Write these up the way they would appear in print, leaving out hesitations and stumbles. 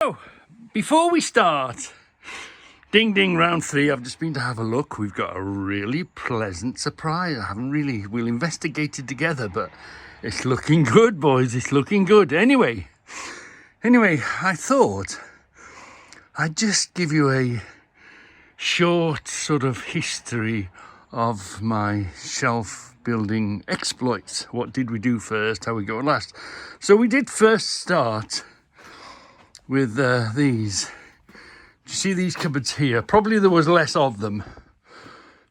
So, before we start, ding ding round 3, I've just been to have a look. We've got a really pleasant surprise. We'll investigate it together, but it's looking good, boys. It's looking good. Anyway, I thought I'd just give you a short sort of history of my shelf building exploits. What did we do first? How we go last? So we did first start with these. Do you see these cupboards here? Probably there was less of them.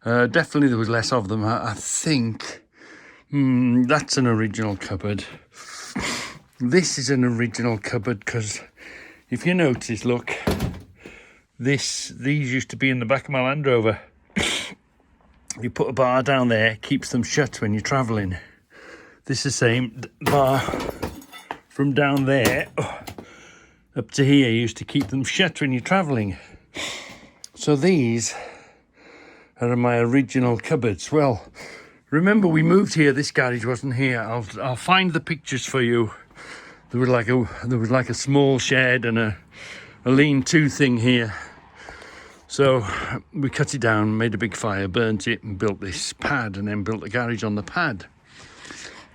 Definitely there was less of them. I think that's an original cupboard. This is an original cupboard because if you notice, look, these used to be in the back of my Land Rover. You put a bar down there, keeps them shut when you're travelling. This is the same bar from down there up to here used to keep them shut when you're travelling. So these are my original cupboards. Well, remember we moved here. This garage wasn't here. I'll find the pictures for you. There was like a small shed and a lean-to thing here. So we cut it down, made a big fire, burnt it, and built this pad, and then built the garage on the pad.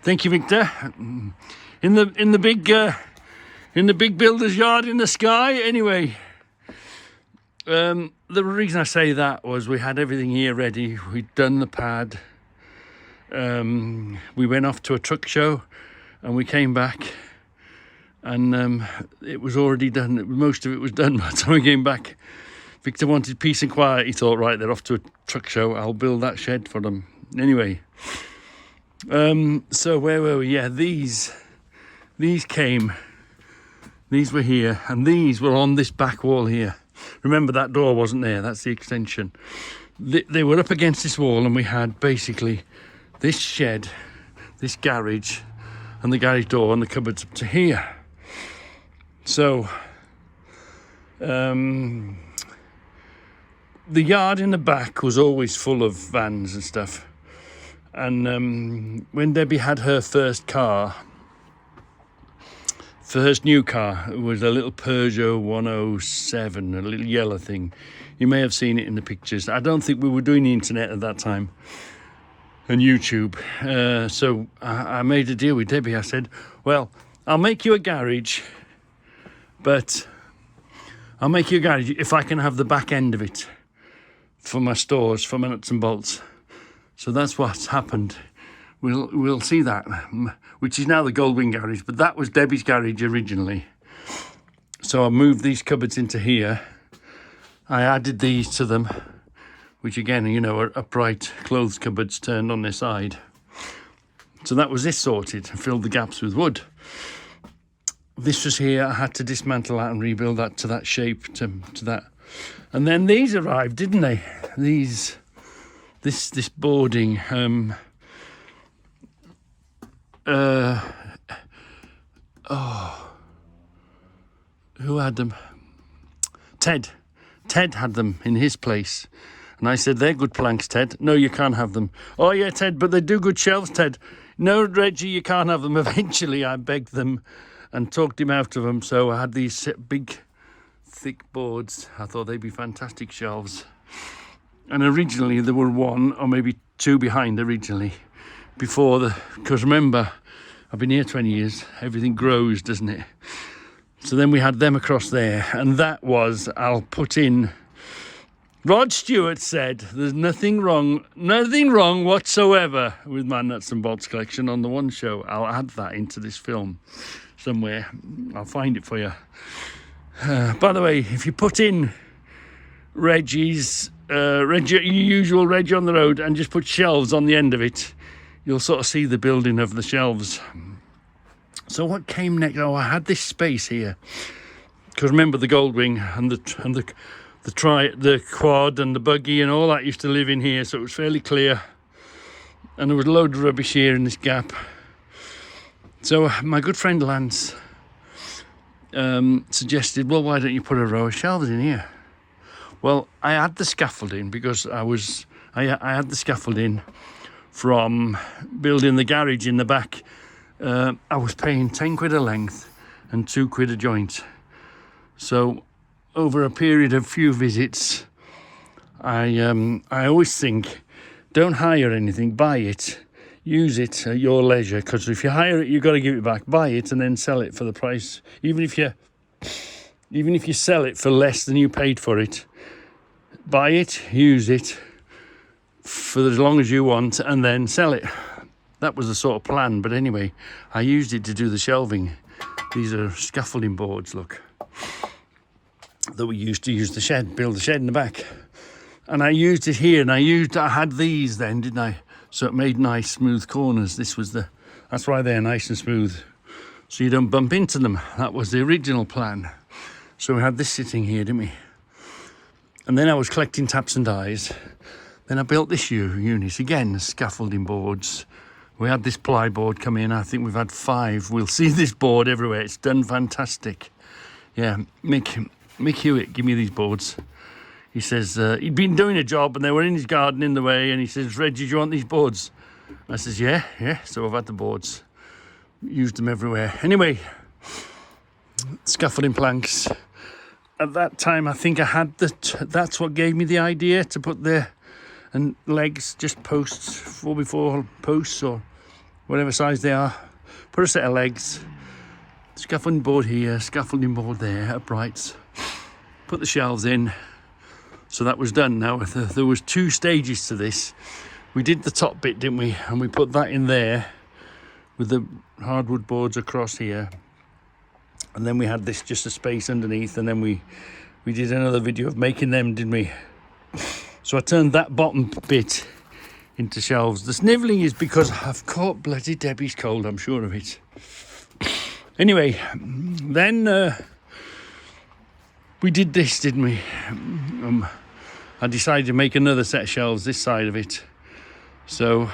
Thank you, Victor. In the big builder's yard in the sky. Anyway, the reason I say that was we had everything here ready. We'd done the pad. We went off to a truck show, and we came back, and it was already done. Most of it was done by the time we came back. Victor wanted peace and quiet. He thought, right, they're off to a truck show. I'll build that shed for them. Anyway, so where were we? Yeah, these came. These were here, and these were on this back wall here. Remember, that door wasn't there. That's the extension. They were up against this wall, and we had basically this shed, this garage, and the garage door, and the cupboards up to here. So, the yard in the back was always full of vans and stuff. And when Debbie had her first new car, it was a little Peugeot 107, a little yellow thing. You may have seen it in the pictures. I don't think we were doing the internet at that time and YouTube. So I made a deal with Debbie. I said, well, I'll make you a garage, but I'll make you a garage if I can have the back end of it for my stores, for my nuts and bolts. So that's what's happened. We'll see that, which is now the Goldwing garage, but that was Debbie's garage originally. So I moved these cupboards into here. I added these to them, which again, you know, are upright clothes cupboards turned on their side. So that was this sorted and filled the gaps with wood. This was here. I had to dismantle that and rebuild that to that shape, to that. And then these arrived, didn't they? This boarding. Who had them? Ted. Ted had them in his place. And I said, they're good planks, Ted. No, you can't have them. Oh, yeah, Ted, but they do good shelves, Ted. No, Reggie, you can't have them. Eventually, I begged them and talked him out of them. So I had these big, thick boards. I thought they'd be fantastic shelves. And originally, there were one or maybe two behind originally. Because remember, I've been here 20 years. Everything grows, doesn't it? So then we had them across there, and that was, I'll put in, Rod Stewart said, there's nothing wrong whatsoever with my nuts and bolts collection on the one show. I'll add that into this film somewhere. I'll find it for you. By the way, if you put in Reggie's, your usual Reggie on the road, and just put shelves on the end of it, you'll sort of see the building of the shelves. So what came next? Oh, I had this space here. Because remember the Goldwing and the quad and the buggy and all that used to live in here, so it was fairly clear. And there was a load of rubbish here in this gap. So my good friend Lance suggested, well, why don't you put a row of shelves in here? Well, I had the scaffolding because I had the scaffolding from building the garage in the back. I was paying 10 quid a length and 2 quid a joint. So over a period of few visits, I always think, don't hire anything, buy it, use it at your leisure, because if you hire it, you've got to give it back. Buy it and then sell it for the price. Even if you sell it for less than you paid for it, buy it, use it for as long as you want, and then sell it. That was the sort of plan. But anyway, I used it to do the shelving. These are scaffolding boards, look, that we used to use the shed, build the shed in the back. And I used it here, and I had these then, didn't I? So it made nice smooth corners. That's why they're nice and smooth, so you don't bump into them. That was the original plan. So we had this sitting here, didn't we? And then I was collecting taps and dies. Then I built this unit, again, scaffolding boards. We had this ply board come in. I think we've had 5. We'll see this board everywhere. It's done fantastic. Yeah, Mick Hewitt, give me these boards. He says he'd been doing a job and they were in his garden in the way, and he says, Reggie, do you want these boards? I says, yeah. So I've had the boards, used them everywhere. Anyway, scaffolding planks. At that time, I think I had that's what gave me the idea to put the legs, just posts, 4x4 posts or whatever size they are. Put a set of legs, scaffolding board here, scaffolding board there, uprights. Put the shelves in. So that was done. Now there was 2 stages to this. We did the top bit, didn't we? And we put that in there with the hardwood boards across here. And then we had this, just a space underneath. And then we did another video of making them, didn't we? So I turned that bottom bit into shelves. The snivelling is because I've caught bloody Debbie's cold, I'm sure of it. Anyway, then we did this, didn't we? I decided to make another set of shelves this side of it. So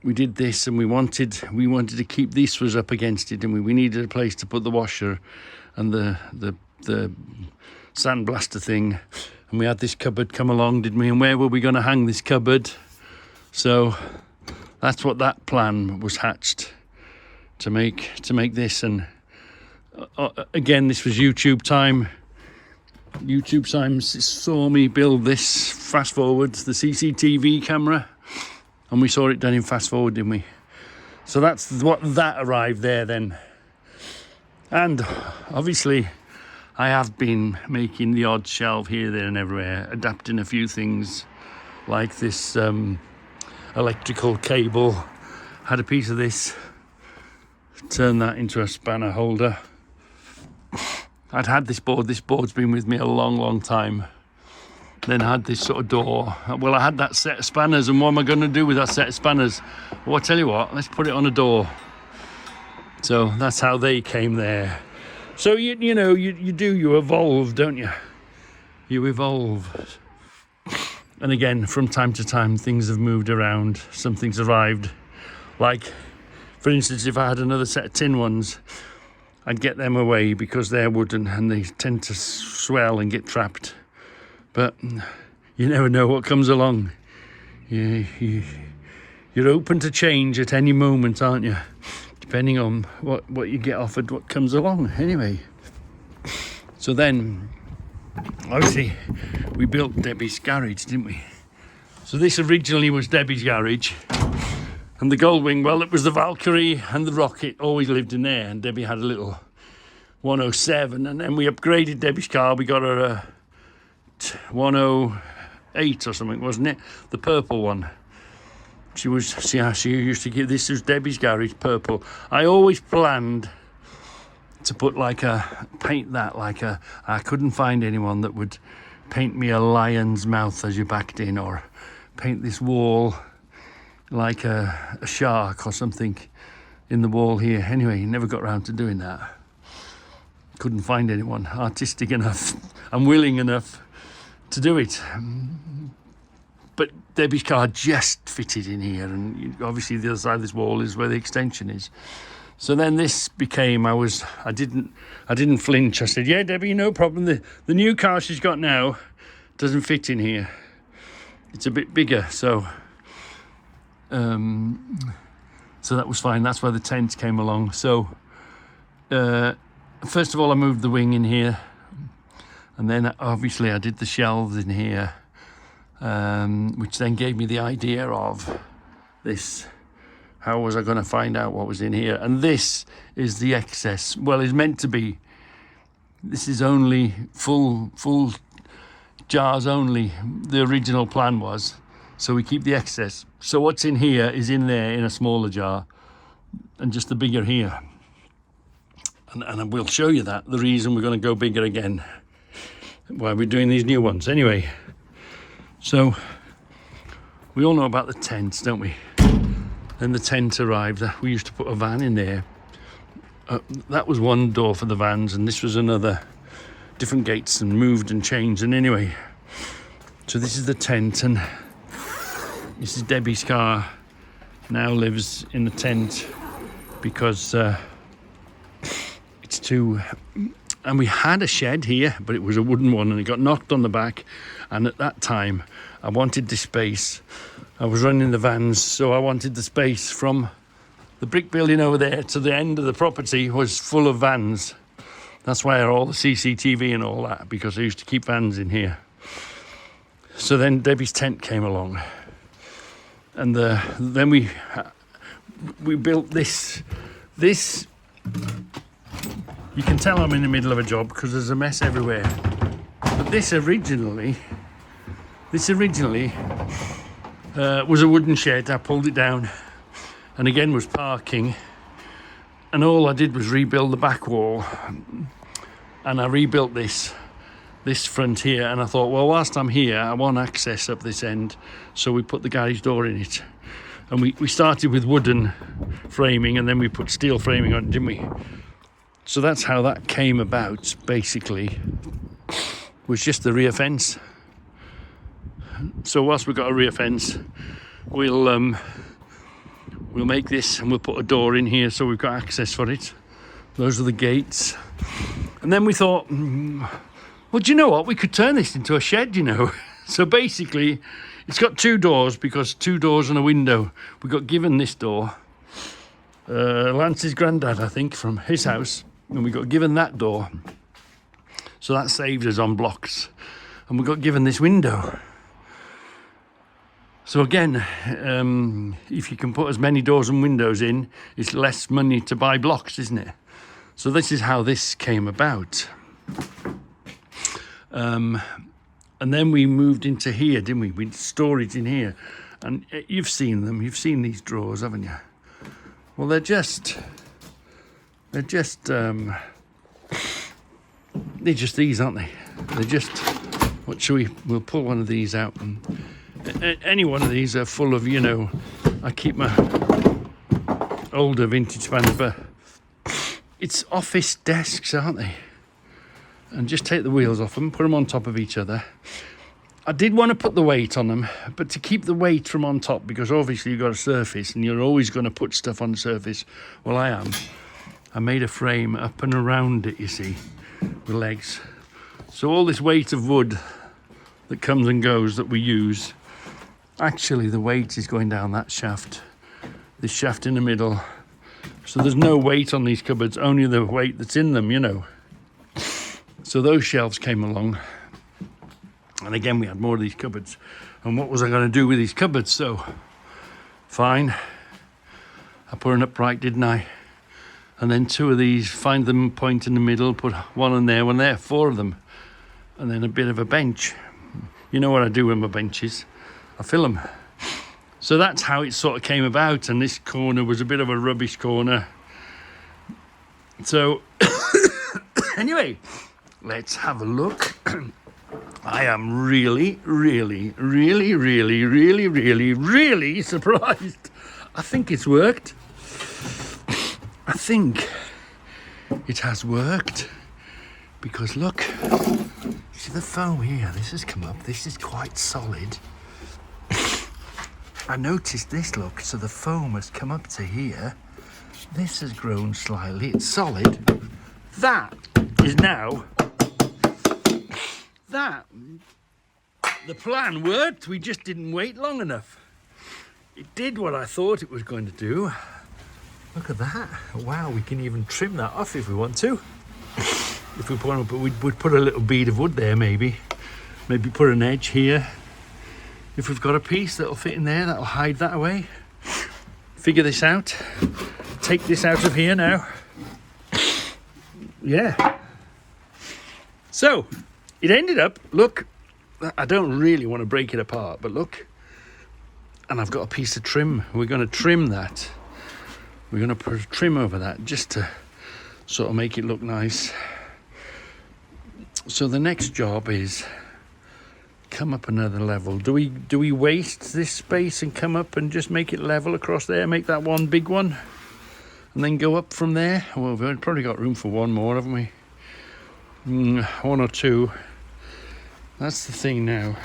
we did this, and we wanted to keep this was up against it, didn't we? We needed a place to put the washer and the sandblaster thing, and we had this cupboard come along, didn't we? And where were we going to hang this cupboard? So that's what that plan was hatched to make this. And again, this was YouTube time. YouTube time saw me build this fast forward, the CCTV camera, and we saw it done in fast forward, didn't we? So that's what that arrived there then. And obviously I have been making the odd shelf here, there and everywhere, adapting a few things like this electrical cable. Had a piece of this, turned that into a spanner holder. I'd had this board's been with me a long time. Then I had this sort of door. Well, I had that set of spanners, and what am I going to do with that set of spanners? Well, I tell you what, let's put it on a door. So that's how they came there. So you evolve, don't you? You evolve. And again, from time to time, things have moved around. Some things arrived. Like, for instance, if I had another set of tin ones, I'd get them away because they're wooden and they tend to swell and get trapped. But you never know what comes along. You're open to change at any moment, aren't you? Depending on what you get offered, what comes along. Anyway, so then, obviously, we built Debbie's garage, didn't we? So this originally was Debbie's garage. And the Goldwing, well, it was the Valkyrie and the Rocket always lived in there. And Debbie had a little 107. And then we upgraded Debbie's car. We got her a 108 or something, wasn't it? The purple one. She used to give, this was Debbie's garage, purple. I always planned to put I couldn't find anyone that would paint me a lion's mouth as you backed in, or paint this wall like a shark or something in the wall here. Anyway, never got around to doing that. Couldn't find anyone artistic enough and willing enough to do it. But Debbie's car just fitted in here, and obviously the other side of this wall is where the extension is. So then this became, I didn't flinch. I said, yeah, Debbie, no problem. The new car she's got now doesn't fit in here. It's a bit bigger, so that was fine. That's why the tent came along. So First of all, I moved the wing in here, and then obviously I did the shelves in here, which then gave me the idea of this. How was I going to find out what was in here? And this is the excess. Well, it's meant to be. This is only full jars only. The original plan was. So we keep the excess. So what's in here is in there in a smaller jar, and just the bigger here. And we'll show you that, the reason we're going to go bigger again, why we're doing these new ones. Anyway, so we all know about the tents, don't we? Then the tent arrived. We used to put a van in there. That was one door for the vans, and this was another. Different gates, and moved and changed. And anyway, so this is the tent, and this is Debbie's car. Now lives in the tent because it's too. And we had a shed here, but it was a wooden one, and it got knocked on the back. And at that time, I wanted the space. I was running the vans, so I wanted the space from the brick building over there to the end of the property was full of vans. That's why I had all the CCTV and all that, because I used to keep vans in here. So then Debbie's tent came along, and then we built this. This, you can tell I'm in the middle of a job because there's a mess everywhere. But this originally was a wooden shed. I pulled it down, and again was parking. And all I did was rebuild the back wall, and I rebuilt this front here. And I thought, well, whilst I'm here, I want access up this end, so we put the garage door in it. And we started with wooden framing, and then we put steel framing on it, didn't we? So that's how that came about, basically, was just the rear fence. So whilst we've got a rear fence, we'll make this, and we'll put a door in here so we've got access for it. Those are the gates. And then we thought, well, do you know what? We could turn this into a shed, you know. So basically, it's got two doors, because two doors and a window. We got given this door. Lance's granddad, I think, from his house. And we got given that door. So that saved us on blocks. And we got given this window. So again, if you can put as many doors and windows in, it's less money to buy blocks, isn't it? So this is how this came about. And then we moved into here, didn't we? We had storage in here. And you've seen them. You've seen these drawers, haven't you? Well, they're just these, aren't they? They're just, what shall we'll pull one of these out, and any one of these are full of, you know, I keep my older vintage vans, but it's office desks, aren't they? And just take the wheels off them, put them on top of each other. I did want to put the weight on them, but to keep the weight from on top, because obviously you've got a surface and you're always going to put stuff on the surface. Well, I made a frame up and around it, you see, with legs. So all this weight of wood that comes and goes that we use, actually the weight is going down that shaft, this shaft in the middle. So there's no weight on these cupboards, only the weight that's in them, you know. So those shelves came along, and again we had more of these cupboards. And what was I going to do with these cupboards? So fine, I put an upright, didn't I? And then two of these, find them, point in the middle, put one there, four of them. And then a bit of a bench. You know what I do with my benches? I fill them. So that's how it sort of came about. And this corner was a bit of a rubbish corner. So anyway, let's have a look. I am really, really, really, really, really, really, really surprised. I think it's worked. I think it has worked, because look, see the foam here, this has come up, this is quite solid. I noticed this, look, so the foam has come up to here, this has grown slightly, it's solid. That is now, the plan worked, we just didn't wait long enough. It did what I thought it was going to do. Look at that. Wow, we can even trim that off if we want to. If we want to, but we'd put a little bead of wood there maybe. Maybe put an edge here. If we've got a piece that'll fit in there, that'll hide that away. Figure this out. Take this out of here now. Yeah. So, it ended up, look, I don't really want to break it apart, but look. And I've got a piece of trim. We're going to trim that. We're going to put a trim over that just to sort of make it look nice. So the next job is come up another level. Do we waste this space and come up and just make it level across there, make that one big one, and then go up from there? Well, we've probably got room for one more, haven't we? One or two. That's the thing now.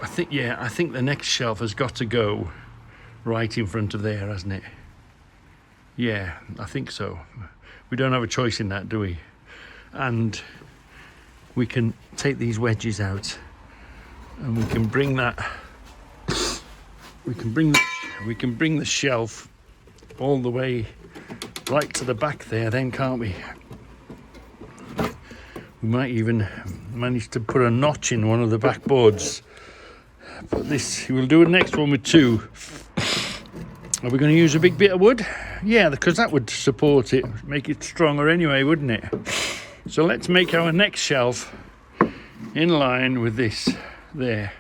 I think the next shelf has got to go right in front of there, hasn't it? Yeah, I think so. We don't have a choice in that, do we? And we can take these wedges out and we can bring that, we can bring the shelf all the way right to the back there then, can't we? We might even manage to put a notch in one of the back boards. But this, we'll do the next one with two. Are we going to use a big bit of wood? Yeah, because that would support it, make it stronger anyway, wouldn't it? So let's make our next shelf in line with this there.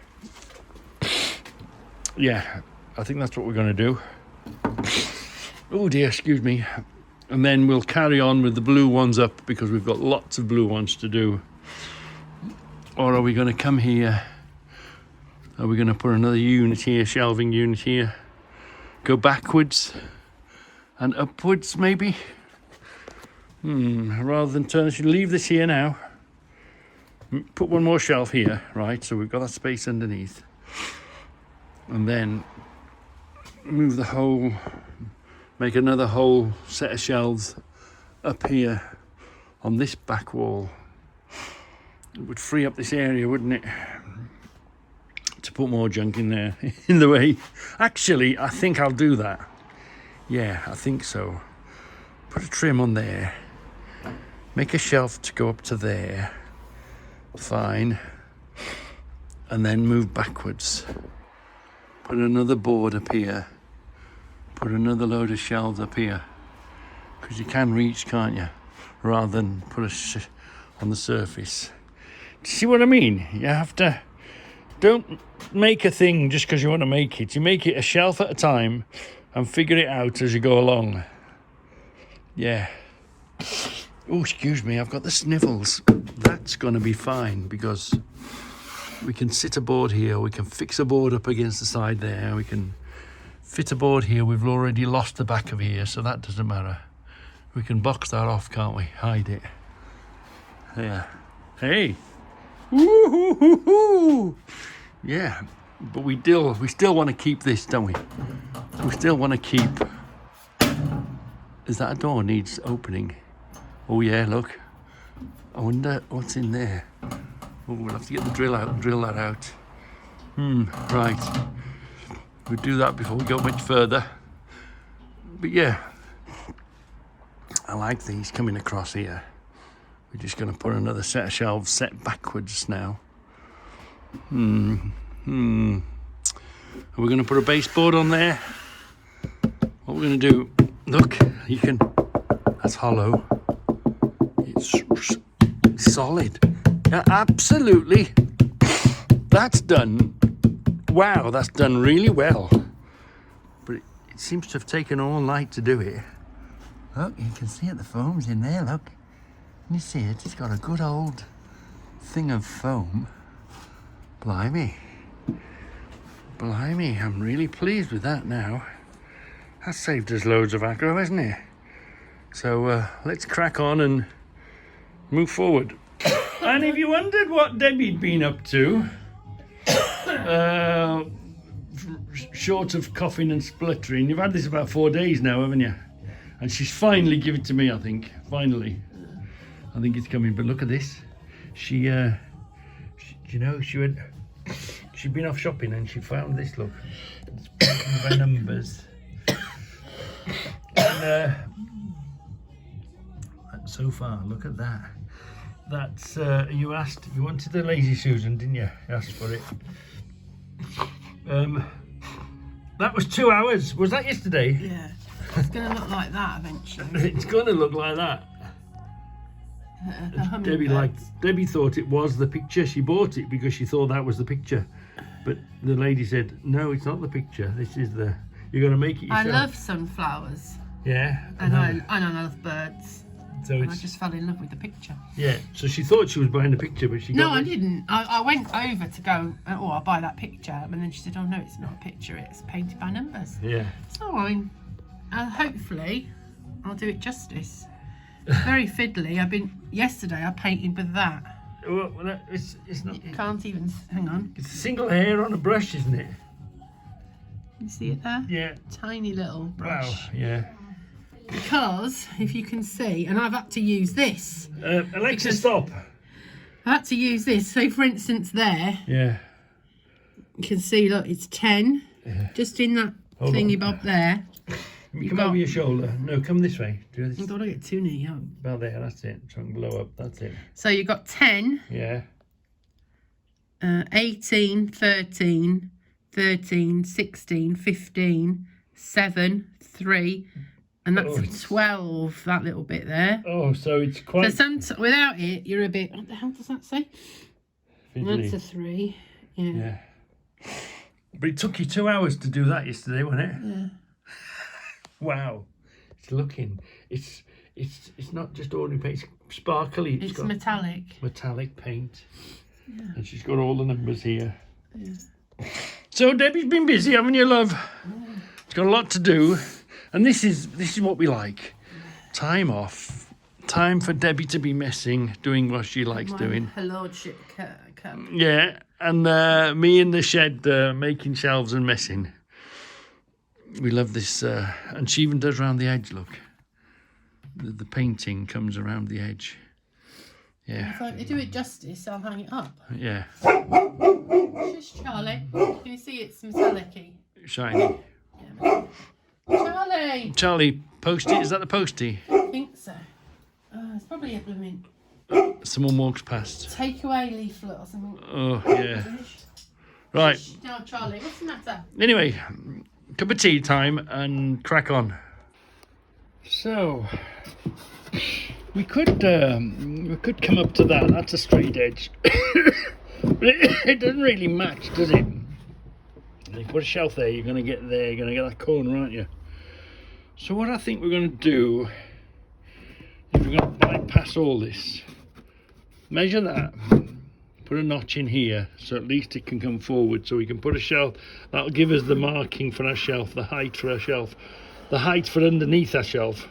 Yeah, I think that's what we're going to do. Oh dear, excuse me. And then we'll carry on with the blue ones up because we've got lots of blue ones to do. Or are we going to come here? Are we going to put another unit here, shelving unit here? Go backwards and upwards maybe? Rather than turn, should leave this here now. Put one more shelf here, right? So we've got that space underneath. And then move the whole, make another whole set of shelves up here on this back wall. It would free up this area, wouldn't it? To put more junk in there, in the way. Actually, I think I'll do that. Yeah, I think so. Put a trim on there. Make a shelf to go up to there. Fine. And then move backwards. Put another board up here. Put another load of shelves up here. Because you can reach, can't you? Rather than put on the surface. Do you see what I mean? You have to... Don't make a thing just because you want to make it. You make it a shelf at a time and figure it out as you go along. Yeah. Oh, excuse me, I've got the sniffles. That's going to be fine because we can sit a board here. We can fix a board up against the side there. We can fit a board here. We've already lost the back of here, so that doesn't matter. We can box that off, can't we? Hide it. Yeah. Hey. Woo-hoo-hoo-hoo. Yeah, but we still want to keep this, don't we? We still want to keep... Is that a door needs opening? Oh yeah, look. I wonder what's in there. Oh, we'll have to get the drill out and drill that out. Right. We'll do that before we go much further. But yeah, I like these coming across here. We're just going to put another set of shelves set backwards now. Are we going to put a baseboard on there? What we're going to do, look, you can, that's hollow. It's solid. Yeah, absolutely. That's done. Wow, that's done really well. But it seems to have taken all night to do it. Look, you can see it, the foam's in there, look. Can you see it? It's got a good old thing of foam. Blimey. Blimey, I'm really pleased with that now. That saved us loads of aggro, hasn't it? So let's crack on and move forward. And if you wondered what Debbie'd been up to, short of coughing and spluttering, you've had this about 4 days now, haven't you? And she's finally given it to me, I think. Finally. I think it's coming, but look at this. She you know, she'd been off shopping and she found this, look. It's by numbers. so far, look at that. That's you wanted the Lazy Susan, didn't you? You asked for it. That was 2 hours. Was that yesterday? Yeah. It's going to look like that eventually. It's going to look like that. Debbie thought it was the picture. She bought it because she thought that was the picture. But the lady said, no, it's not the picture. This is the... You're going to make it yourself. I love sunflowers. Yeah. And I love birds. So I just fell in love with the picture. Yeah, so she thought she was buying the picture, but she got... No, I didn't. I went over to go, I'll buy that picture. And then she said, oh, no, it's not a picture. It's painted by numbers. Yeah. So, hopefully, I'll do it justice. Very fiddly. Yesterday, I painted with that. Well, it's not... You can't even... Hang on. It's a single hair on a brush, isn't it? You see it there? Yeah. Tiny little brush. Wow, yeah. Because, if you can see, and I've had to use this. Alexa, stop. I had to use this. So, for instance, there, Yeah. you can see, look, it's 10. Yeah. Just in that Hold thingy on. bob there. Come over your shoulder. No, come this way. Do I this. don't want to get too near you. About there, that's it. So I can blow up, that's it. So, you've got 10, Yeah. 18, 13, 13, 16, 15, 7, 3, and that's 12, that little bit there. Oh, so it's quite... So without it, you're a bit... What the hell does that say? fiddly. That's a 3. Yeah. Yeah. But it took you 2 hours to do that yesterday, wasn't it? Yeah. Wow. It's looking... It's not just ordinary paint, it's sparkly. It's got metallic. metallic paint. Yeah. And she's got all the numbers here. Yeah. So Debbie's been busy, haven't you, love? She's got a lot to do. And this is what we like. Time off. Time for Debbie to be messing, doing what she likes doing. Her lordship come. Yeah, and me in the shed making shelves and messing. We love this. And she even does round the edge, look. The painting comes around the edge. Yeah. If I do it justice, I'll hang it up. Yeah. Shush, Charlie. Can you see it's metallic-y? Shiny. Yeah. Charlie! Charlie, postie. Is that the postie? I think so. It's probably a blooming Someone walks past. takeaway leaflet or something. Oh, yeah. Right. Shush. No, Charlie, what's the matter? Anyway, cup of tea time and crack on. So, we could come up to that. That's a straight edge. But it doesn't really match, does it? You put a shelf there, you're going to get there, you're going to get that corner, aren't you? So what I think we're going to do is we're going to bypass all this. Measure that. Put a notch in here, so at least it can come forward, so we can put a shelf. That'll give us the marking for our shelf, the height for our shelf, the height for underneath our shelf,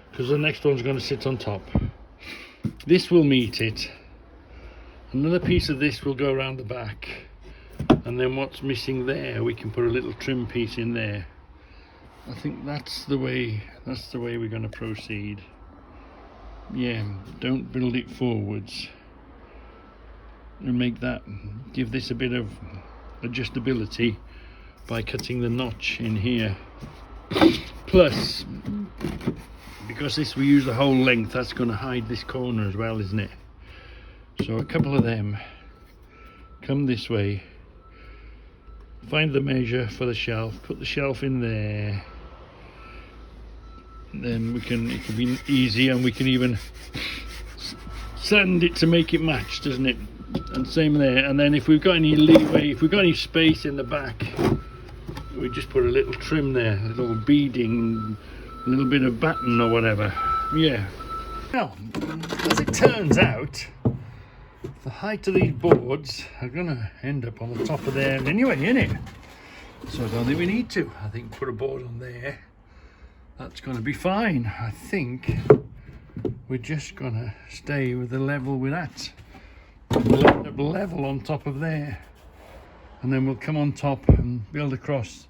because the next one's going to sit on top. This will meet it. Another piece of this will go around the back, and then what's missing there, we can put a little trim piece in there. I think that's the way we're going to proceed. Yeah, don't build it forwards. And give this a bit of adjustability by cutting the notch in here. Plus, because we use the whole length, that's going to hide this corner as well, isn't it? So a couple of them come this way, find the measure for the shelf, put the shelf in there. Then it can be easy, and we can even sand it to make it match, doesn't it? And same there. And then if we've got any leeway, if we've got any space in the back, we just put a little trim there, a little beading, a little bit of batten or whatever. Yeah. Now, as it turns out, the height of these boards are going to end up on the top of there anyway, innit? So I don't think we need to. I think put a board on there. That's going to be fine. I think we're just going to stay with the level we're at. We'll end up level on top of there. And then we'll come on top and build across.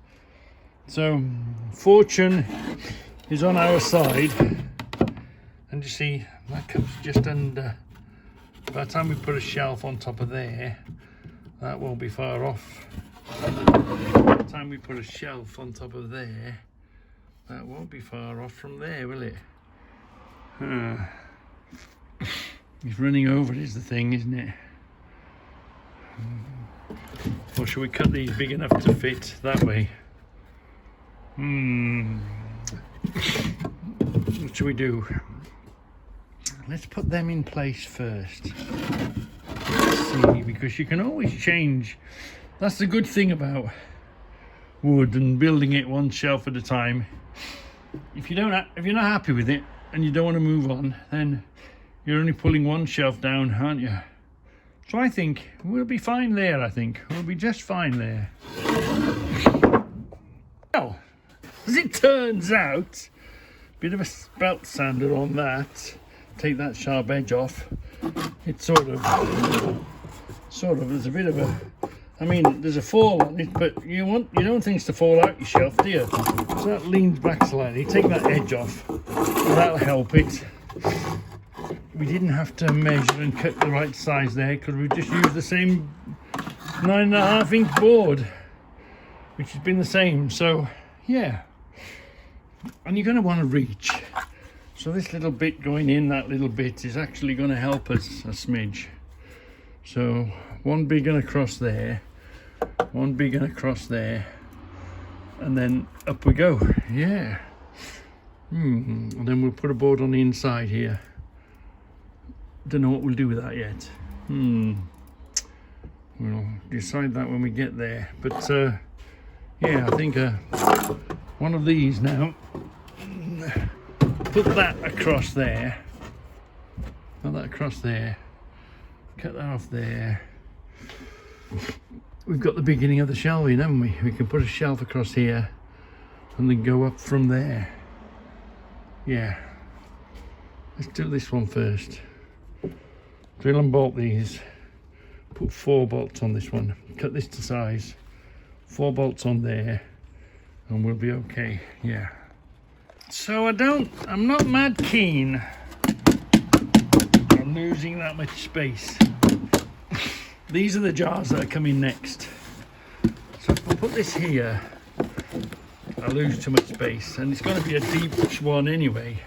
So, fortune is on our side. And you see, that comes just under. By the time we put a shelf on top of there, that won't be far off. By the time we put a shelf on top of there, That won't be far off from there, will it? He's running over it is the thing, isn't it? Or should we cut these big enough to fit that way? What should we do? Let's put them in place first. Let's see, because you can always change. That's the good thing about wood and building it one shelf at a time. If you're not happy with it and you don't want to move on, then you're only pulling one shelf down, aren't you? So I think we'll be fine there. I think we'll be just fine there. Well, as it turns out, bit of a belt sander on that. Take that sharp edge off. It's sort of, there's a bit of a, I mean, there's a fall on it, but you don't want things to fall out your shelf, do you? So that leans back slightly. Take that edge off. That'll help it. We didn't have to measure and cut the right size there because we just used the same 9.5 inch board, which has been the same. So yeah, and you're going to want to reach. So this little bit going in, that little bit is actually going to help us a smidge. So one big one across there, one big one across there, and then up we go. Yeah. And then we'll put a board on the inside here. Don't know what we'll do with that yet. We'll decide that when we get there. But yeah, I think one of these now. Put that across there. Put that across there. Cut that off there. We've got the beginning of the shelving, haven't we? We can put a shelf across here and then go up from there. Yeah. Let's do this one first. Drill and bolt these. Put 4 bolts on this one. Cut this to size. 4 bolts on there. And we'll be okay. Yeah. So I'm not mad keen on losing that much space. These are the jars that are coming next. So if I put this here, I lose too much space, and it's going to be a deep one anyway.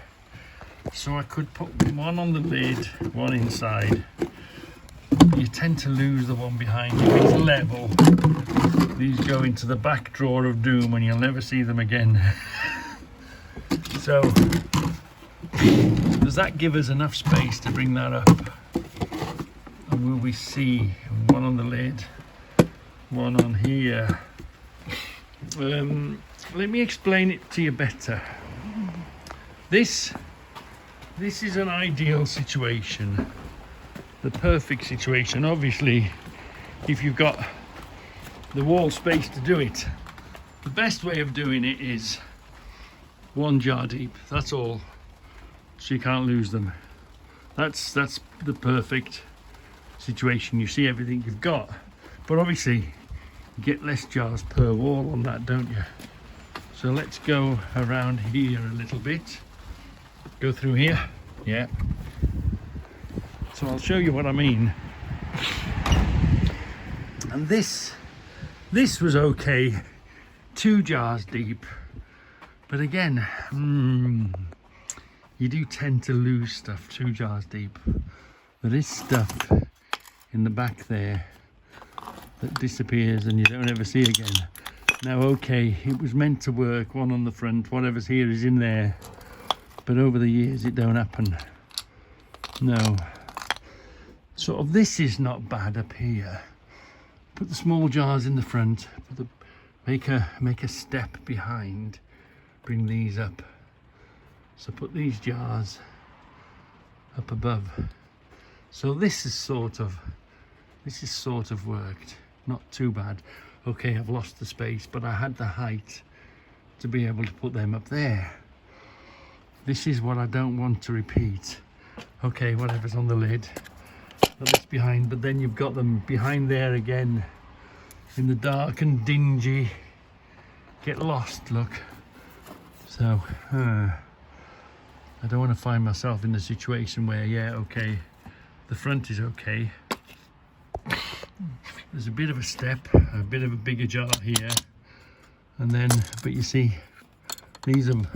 So I could put one on the lid, one inside. You tend to lose the one behind you. It's level. These go into the back drawer of doom and you'll never see them again. So does that give us enough space to bring that up? And will we see one on the lid, one on here? Let me explain it to you better. This is an ideal situation, the perfect situation. Obviously, if you've got the wall space to do it, the best way of doing it is 1 jar deep. That's all, so you can't lose them. That's the perfect situation. You see everything you've got, but obviously you get less jars per wall on that, don't you? So let's go around here a little bit. Go through here. Yeah. So I'll show you what I mean. And this was okay, 2 jars deep. But again, you do tend to lose stuff 2 jars deep. There is stuff in the back there that disappears and you don't ever see again. Now, okay, it was meant to work, one on the front, whatever's here is in there. But over the years, it don't happen. No. Sort of this is not bad up here. Put the small jars in the front, make a step behind. Bring these up. So put these jars up above. So this is sort of worked. Not too bad. Okay, I've lost the space, but I had the height to be able to put them up there. This is what I don't want to repeat. Okay, whatever's on the lid, that's behind, but then you've got them behind there again in the dark and dingy. Get lost, look. So I don't want to find myself in the situation where, yeah, okay, the front is okay. There's a bit of a step, a bit of a bigger jar here, and then, but you see, them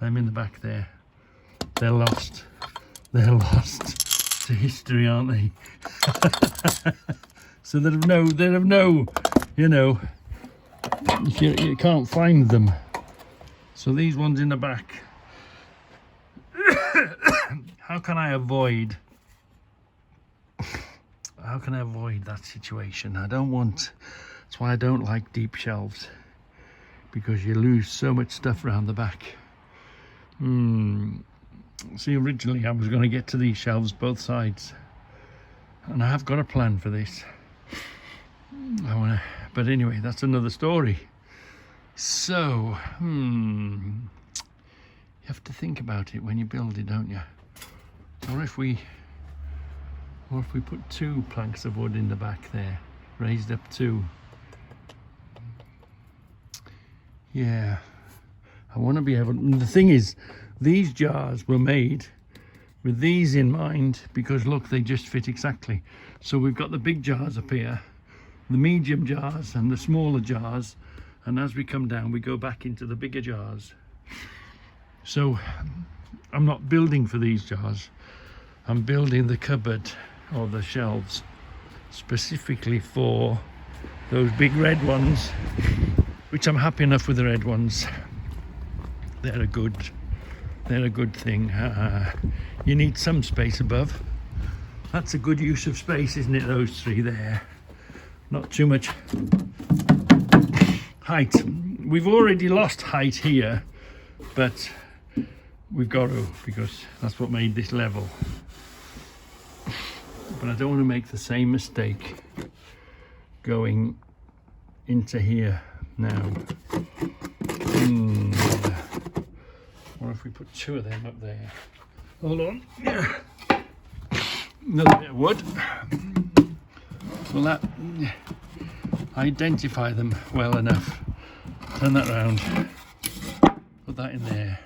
in the back there. They're lost. They're lost to history, aren't they? So they're of no, you know, you can't find them. So these ones in the back. How can I avoid that situation? I don't want, that's why I don't like deep shelves, because you lose so much stuff around the back. See, originally I was going to get to these shelves both sides, and I have got a plan for this. But anyway, that's another story. So, you have to think about it when you build it, don't you? Or if we put 2 planks of wood in the back there, raised up 2. Yeah, I want to be able. The thing is, these jars were made with these in mind, because look, they just fit exactly. So we've got the big jars up here, the medium jars and the smaller jars, and as we come down we go back into the bigger jars. So I'm not building for these jars, I'm building the cupboard or the shelves specifically for those big red ones, which I'm happy enough with the red ones. They're a good thing. You need some space above. That's a good use of space, isn't it? Those 3 there, not too much height. We've already lost height here, but we've got to, because that's what made this level. But I don't want to make the same mistake going into here now. Or if we put 2 of them up there. Hold on. Another bit of wood. Will that identify them well enough? Turn that round. Put that in there.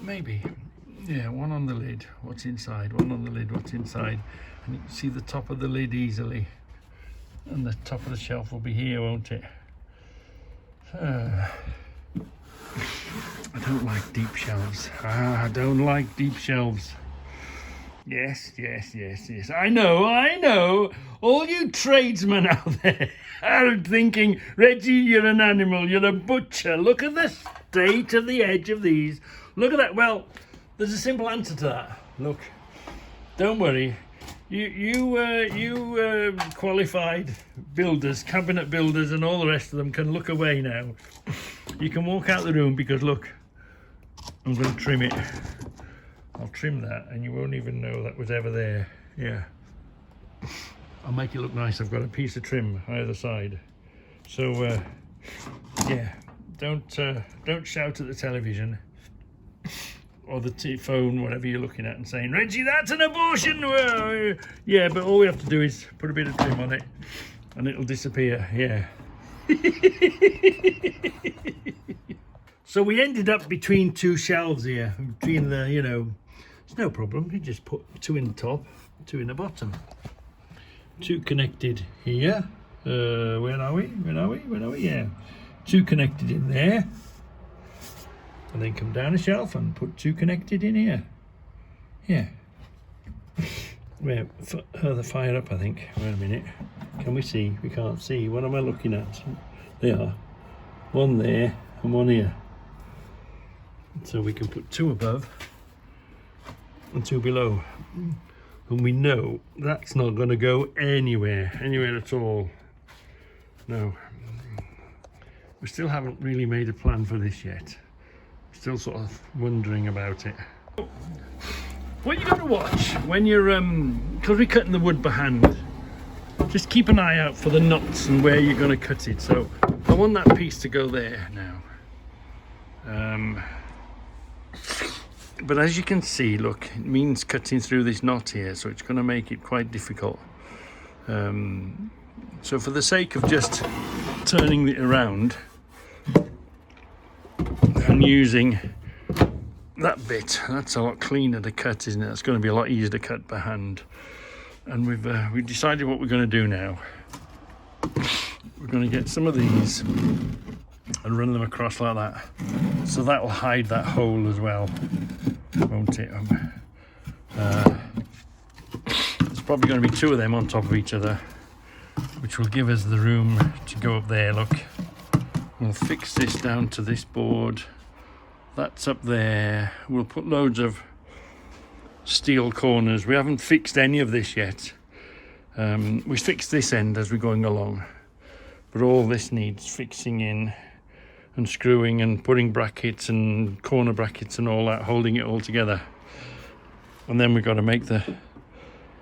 Maybe. Yeah, one on the lid, what's inside, one on the lid, what's inside. And you can see the top of the lid easily. And the top of the shelf will be here, won't it? I don't like deep shelves. I don't like deep shelves. Yes. I know. All you tradesmen out there are thinking, Reggie, you're an animal, you're a butcher. Look at the state of the edge of these. Look at that. Well, there's a simple answer to that. Look, don't worry. You qualified builders, cabinet builders and all the rest of them can look away now. You can walk out the room, because look, I'm going to trim it. I'll trim that and you won't even know that was ever there. Yeah. I'll make it look nice. I've got a piece of trim either side. So, yeah, don't shout at the television or the phone, whatever you're looking at, and saying, Reggie, that's an abortion. Well, yeah, but all we have to do is put a bit of trim on it and it'll disappear. Yeah. So we ended up between 2 shelves here, between the, you know, it's no problem. You just put 2 in the top, 2 in the bottom. 2 connected here. Where are we? Yeah. 2 connected in there. And then come down a shelf and put 2 connected in here. Yeah. Well, further fire up, I think. Wait a minute. Can we see? We can't see. What am I looking at? They are. 1 there and 1 here. So we can put 2 above and 2 below. And we know that's not going to go anywhere at all. No. We still haven't really made a plan for this yet. Still sort of wondering about it. What you got to watch when you're, because we're cutting the wood by hand, just keep an eye out for the knots and where you're going to cut it. So I want that piece to go there now. But as you can see, look, it means cutting through this knot here, so it's going to make it quite difficult. So for the sake of just turning it around and using that bit, that's a lot cleaner to cut, isn't it? It's going to be a lot easier to cut by hand. And we've decided what we're going to do now. We're going to get some of these and run them across like that. So that will hide that hole as well, won't it? There's probably going to be 2 of them on top of each other, which will give us the room to go up there. Look, we'll fix this down to this board. That's up there. We'll put loads of steel corners. We haven't fixed any of this yet. We fixed this end as we're going along, but all this needs fixing in and screwing and putting brackets and corner brackets and all that, holding it all together. And then we've got to make the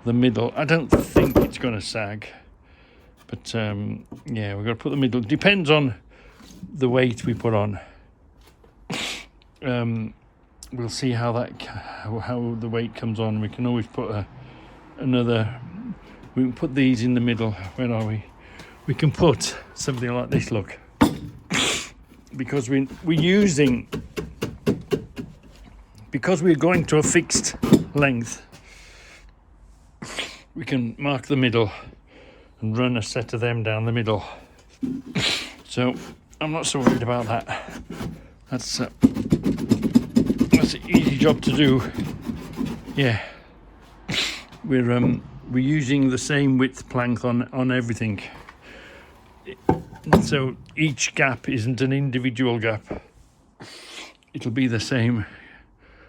middle. I don't think it's going to sag, but yeah, we've got to put the middle. Depends on the weight we put on. We'll see how the weight comes on. We can always put another. We can put these in the middle. Where are we? We can put something like this. Look, because we're going to a fixed length. We can mark the middle and run a set of them down the middle. So I'm not so worried about that. That's an easy job to do. Yeah, we're using the same width plank on everything, so each gap isn't an individual gap. It'll be the same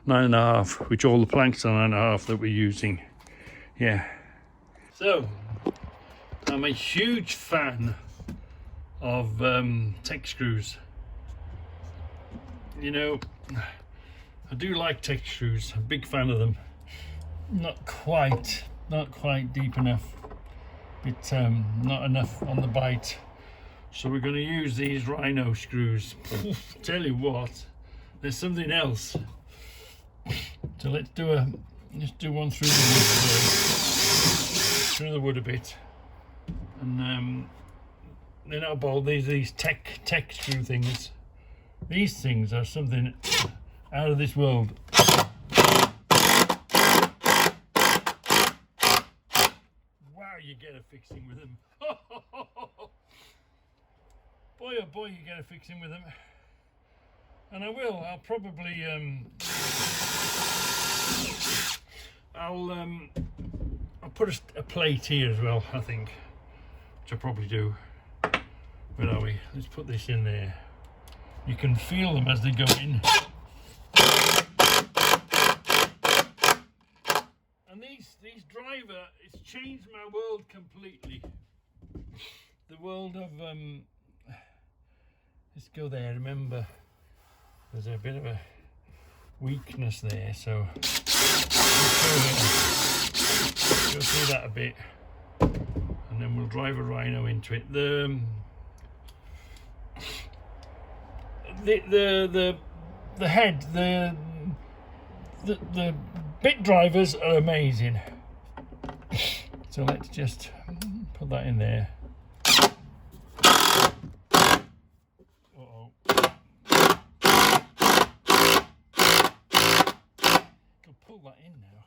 9.5, which all the planks are 9.5 that we're using. Yeah. So I'm a huge fan of tech screws. You know, I do like tech screws. I'm a big fan of them. Not quite deep enough, but not enough on the bite. So we're going to use these Rhino screws. Tell you what, there's something else. So let's do one through the wood first. Through the wood a bit, and they're not bold. These tech screw things. These things are something out of this world. Wow, you get a fixing with them. Boy, oh boy, you get a fixing with them. And I'll probably I'll put a plate here as well, I think, which I'll probably do. Where are we? Let's put this in there. You can feel them as they go in. And these driver, it's changed my world completely. The world of let's go there. Remember, there's a bit of a weakness there, so go through that a bit, and then we'll drive a Rhino into it. The head, the bit drivers are amazing. So let's just put that in there. Uh-oh. I'll pull that in now.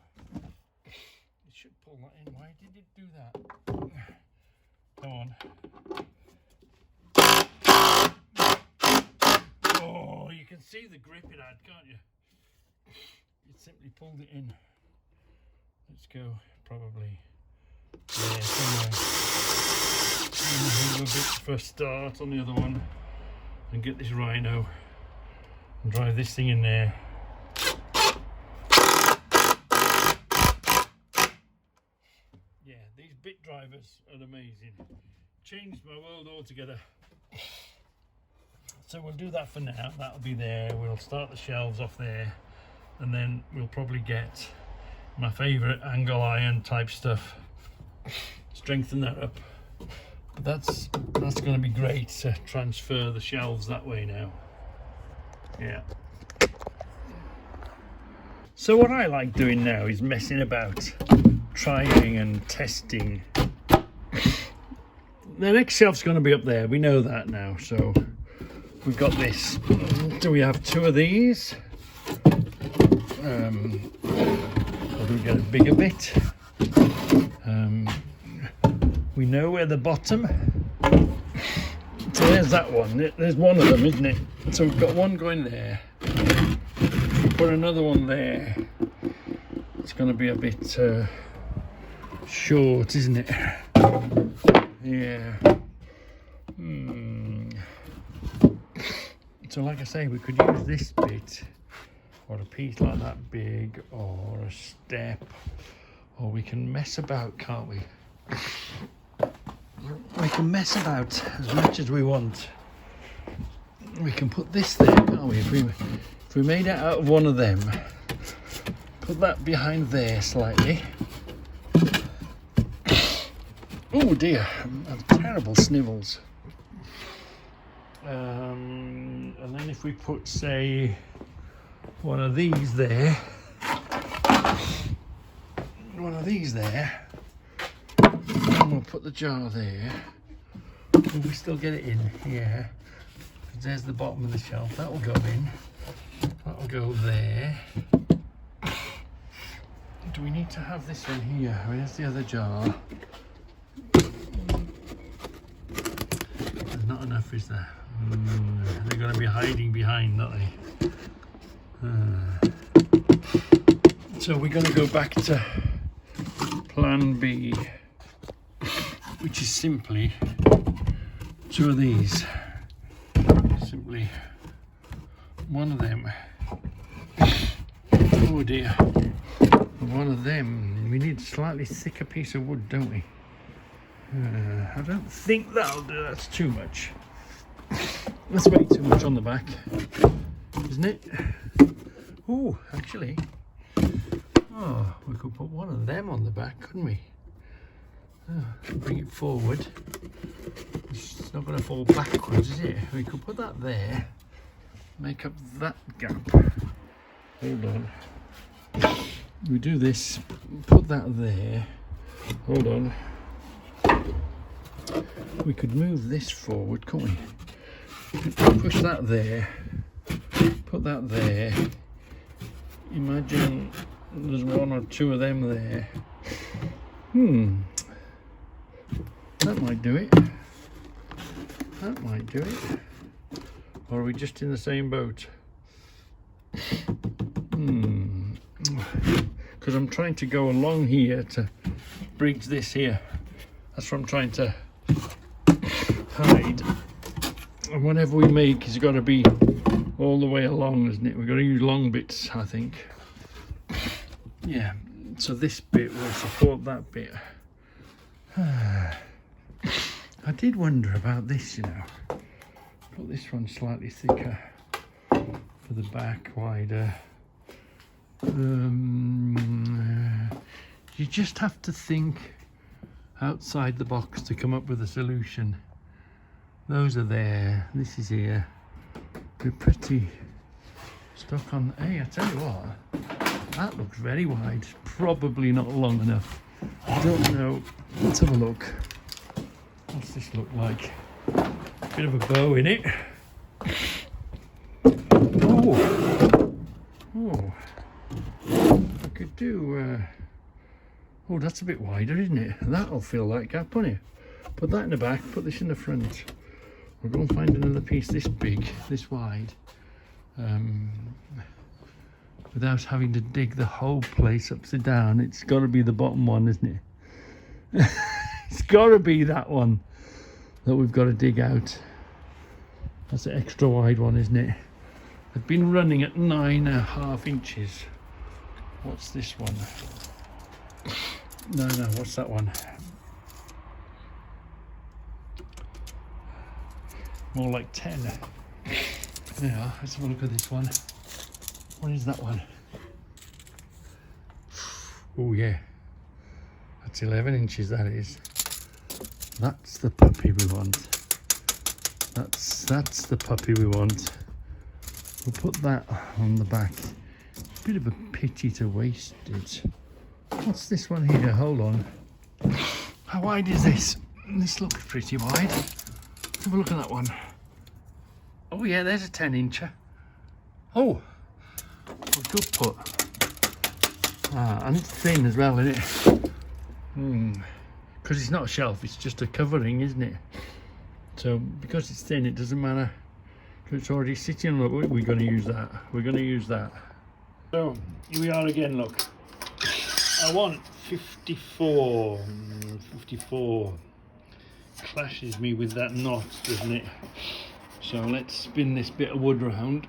It should pull that in. Why did it do that? Come on. Oh, you can see the grip it had, can't you? It simply pulled it in. Let's go, probably there somewhere. A little bit for a start on the other one, and get this Rhino and drive this thing in there. Yeah, these bit drivers are amazing. Changed my world altogether. So we'll do that for now. That'll be there. We'll start the shelves off there, and then we'll probably get my favourite angle iron type stuff. Strengthen that up. But that's going to be great to transfer the shelves that way now. Yeah. So what I like doing now is messing about, trying and testing. The next shelf's going to be up there. We know that now. So we've got this. Do we have 2 of these? Or do we get a bigger bit? We know where the bottom. So there's that one. There's one of them, isn't it? So we've got one going there. Put another one there. It's going to be a bit short, isn't it? Yeah. So like I say, we could use this bit, or a piece like that big, or a step, or we can mess about, can't we? We can mess about as much as we want. We can put this there, can't we? If we made it out of one of them, put that behind there slightly. Oh dear, I've terrible snivels. And then if we put, say, one of these there, and we'll put the jar there. Will we still get it in? Yeah. There's the bottom of the shelf. That will go in. That will go there. Do we need to have this one here? Where's the other jar? There's not enough, is there? They're going to be hiding behind, aren't they? So we're going to go back to plan B, which is simply two of these. Simply one of them. Oh dear. One of them. We need a slightly thicker piece of wood, don't we? I don't think that'll do. That's too much. That's way too much on the back, isn't it? Oh, actually, we could put one of them on the back, couldn't we? Bring it forward. It's not going to fall backwards, is it? We could put that there, make up that gap. Hold on. We do this, put that there. Hold on. We could move this forward, can't we? Push that there, put that there. Imagine there's one or two of them there. That might do it. That might do it. Or are we just in the same boat? Because I'm trying to go along here to bridge this here. That's what I'm trying to hide. And whatever we make has got to be all the way along, isn't it? We've got to use long bits, I think. Yeah, so this bit will support that bit. I did wonder about this, you know. Put this one slightly thicker for the back, wider. You just have to think outside the box to come up with a solution. Those are there, this is here. We're pretty stuck on. Hey, I tell you what, that looks very wide. Probably not long enough. I don't know. Let's have a look. What's this look like? Bit of a bow in it. Oh, I could do. Oh, that's a bit wider, isn't it? That'll fill that gap, won't it? Put that in the back. Put this in the front. We'll go and find another piece this big, this wide, without having to dig the whole place upside down. It's got to be the bottom one, isn't it? It's got to be that one that we've got to dig out. That's the extra wide one, isn't it? I've been running at 9.5 inches. What's this one? No, what's that one? More like 10. Yeah, let's have a look at this one. What is that one? Oh yeah, that's 11 inches, that is. That's the puppy we want. That's the puppy we want. We'll put that on the back. Bit of a pity to waste it. What's this one here? Hold on. How wide is this? This looks pretty wide. Let's have a look at that one. Oh yeah, there's a 10-incher. Oh, we could put. And it's thin as well, isn't it? because it's not a shelf, it's just a covering, isn't it? So because it's thin, it doesn't matter, because it's already sitting. Look, we're going to use that. We're going to use that. So here we are again. Look, I want 54. 54 clashes me with that knot, doesn't it? So let's spin this bit of wood round.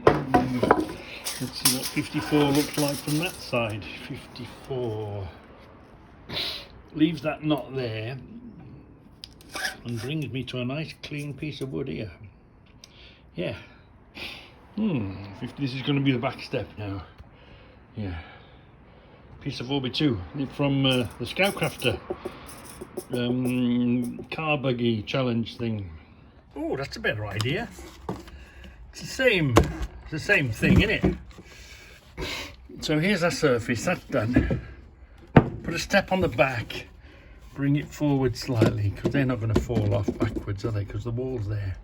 Let's see what 54 looks like from that side. 54 leaves that knot there and brings me to a nice clean piece of wood here. Yeah. 50, this is going to be the back step now. Yeah. Piece of Orbi 2 from the Scoutcrafter car buggy challenge thing. Oh, that's a better idea. It's the same thing, isn't it? So here's our surface, that's done. Put a step on the back, bring it forward slightly, because they're not going to fall off backwards, are they? Because the wall's there.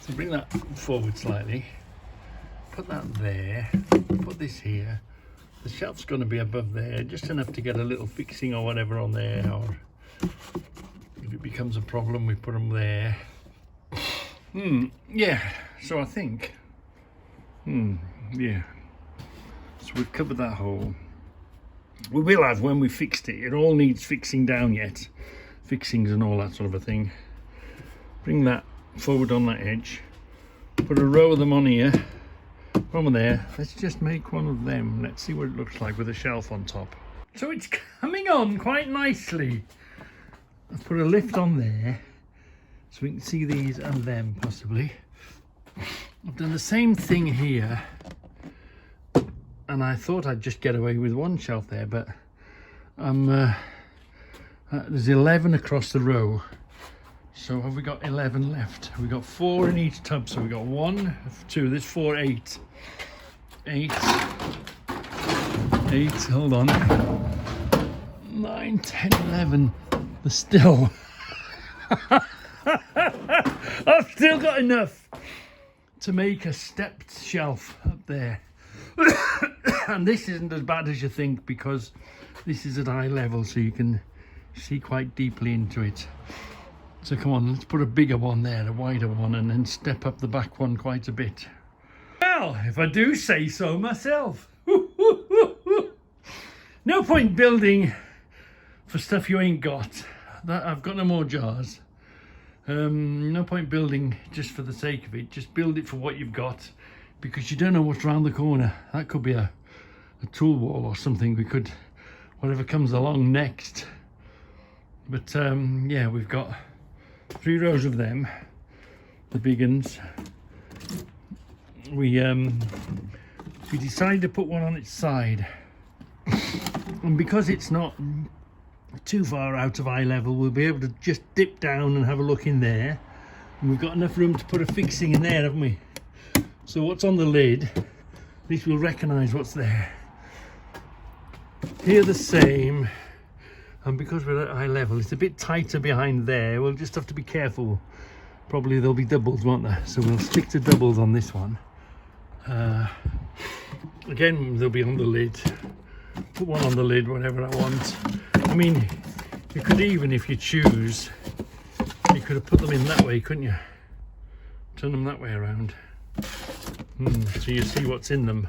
So bring that forward slightly, put that there, put this here. The shelf's going to be above there, just enough to get a little fixing or whatever on there, or if it becomes a problem, we put them there. Yeah, so I think, yeah. So we've covered that hole. We will have when we fixed it. It all needs fixing down yet. Fixings and all that sort of a thing. Bring that forward on that edge. Put a row of them on here. One there. Let's just make one of them. Let's see what it looks like with a shelf on top. So it's coming on quite nicely. I've put a lift on there so we can see these and them possibly. I've done the same thing here, and I thought I'd just get away with one shelf there, but there's 11 across the row. So have we got 11 left? We've got 4 in each tub, so we've got 1, 2, there's 4, 8. 8, hold on. 9, 10, 11. There's still... I've still got enough to make a stepped shelf up there. And this isn't as bad as you think, because this is at eye level, so you can see quite deeply into it. So come on, let's put a bigger one there, a wider one, and then step up the back one quite a bit. Well, if I do say so myself. No point building for stuff you ain't got. I've got no more jars. No point building just for the sake of it. Just build it for what you've got, because you don't know what's around the corner. That could be a tool wall or something. We could, whatever comes along next. But yeah, we've got 3 rows of them, the big uns. We decided to put one on its side, and because it's not too far out of eye level, we'll be able to just dip down and have a look in there, and we've got enough room to put a fixing in there, haven't we? So what's on the lid, at least we'll recognise what's there. Here the same, and because we're at eye level, it's a bit tighter behind there. We'll just have to be careful. Probably there'll be doubles, won't there? So we'll stick to doubles on this one. Again, they'll be on the lid. Put one on the lid, whatever I want. I mean, you could even, if you choose, you could have put them in that way, couldn't you? Turn them that way around. So you see what's in them.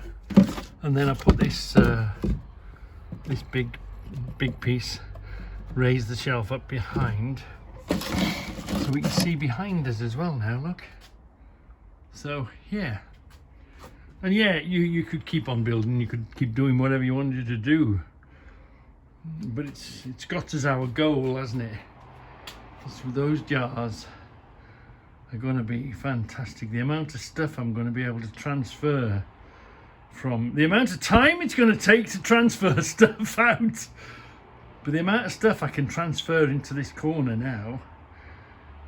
And then I put this this big piece, raise the shelf up behind, so we can see behind us as well now, look. So yeah. And yeah, you could keep on building, you could keep doing whatever you wanted to do. But it's got as our goal, hasn't it? So those jars are going to be fantastic. The amount of stuff I'm going to be able to transfer from... The amount of time it's going to take to transfer stuff out. But the amount of stuff I can transfer into this corner now,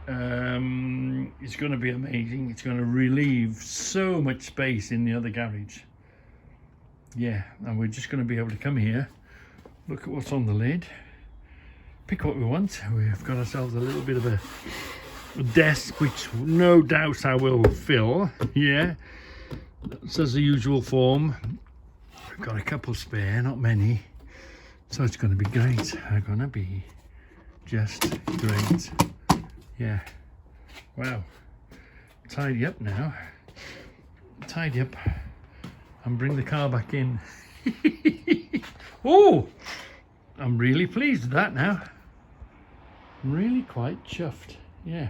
it's going to be amazing. It's going to relieve so much space in the other garage. Yeah, and we're just going to be able to come here, look at what's on the lid, pick what we want. We've got ourselves a little bit of a desk, which no doubt I will fill. Yeah, that's as the usual form. We've got a couple spare, not many. So it's going to be great. They're going to be just great. Yeah. Wow. Tidy up now. Tidy up and bring the car back in. Oh, I'm really pleased with that now. I'm really quite chuffed. Yeah.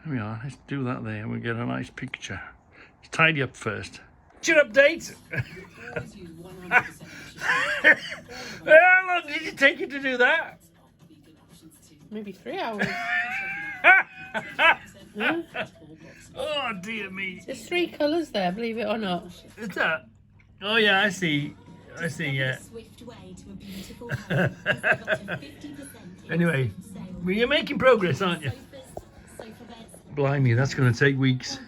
There we are. Let's do that there. We'll get a nice picture. Let's tidy up first. Picture update. How long did it take you to do that? Maybe 3 hours. Oh dear me. There's 3 colours there, believe it or not. Is that? Oh yeah, I see. I see, yeah. Anyway, well, you're making progress, aren't you? Blimey, that's going to take weeks.